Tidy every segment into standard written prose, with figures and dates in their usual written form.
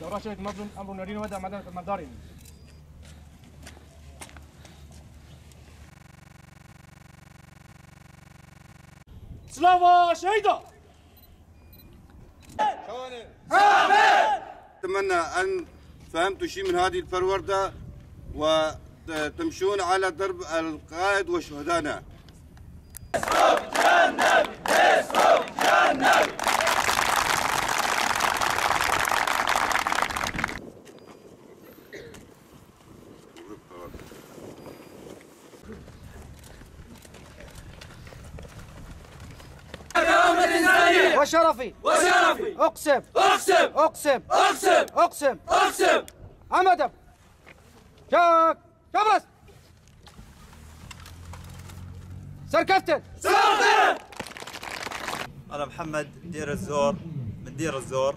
دورة شركة أمر نارين ودع مدارين. سلاما شهيدة. أتمنى أن فهمتوا شيء من هذه الفروردة وتمشون على درب القائد وشهدائنا. وشرفي أقسم عمدا جاك جبرس سر كابتن. أنا محمد دير الزور من دير الزور،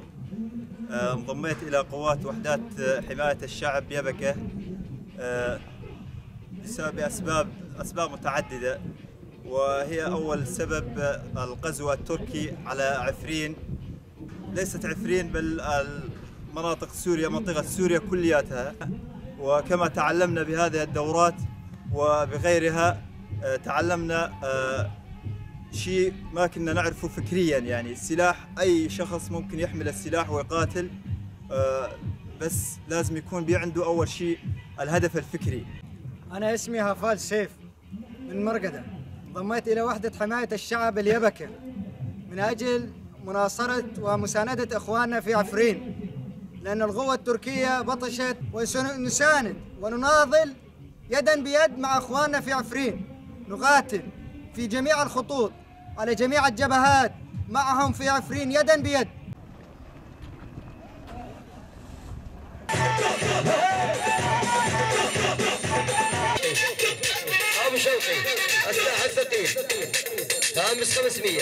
انضميت إلى قوات وحدات حماية الشعب يبكة بسبب أسباب متعددة، وهي أول سبب الغزو التركي على عفرين، ليست عفرين بل مناطق سوريا، منطقة سوريا كلياتها. وكما تعلمنا بهذه الدورات وبغيرها تعلمنا شيء ما كنا نعرفه فكريا، يعني السلاح أي شخص ممكن يحمل السلاح ويقاتل، بس لازم يكون عنده أول شيء الهدف الفكري. أنا اسمي هافال سيف من مرقدة، انضميت إلى وحدة حماية الشعب اليبكة من أجل مناصرة ومساندة إخواننا في عفرين، لأن القوة التركية بطشت، ونساند ونناضل يداً بيد مع إخواننا في عفرين، نقاتل في جميع الخطوط على جميع الجبهات معهم في عفرين يداً بيد. أبو شوقي السلاح الثقيل 500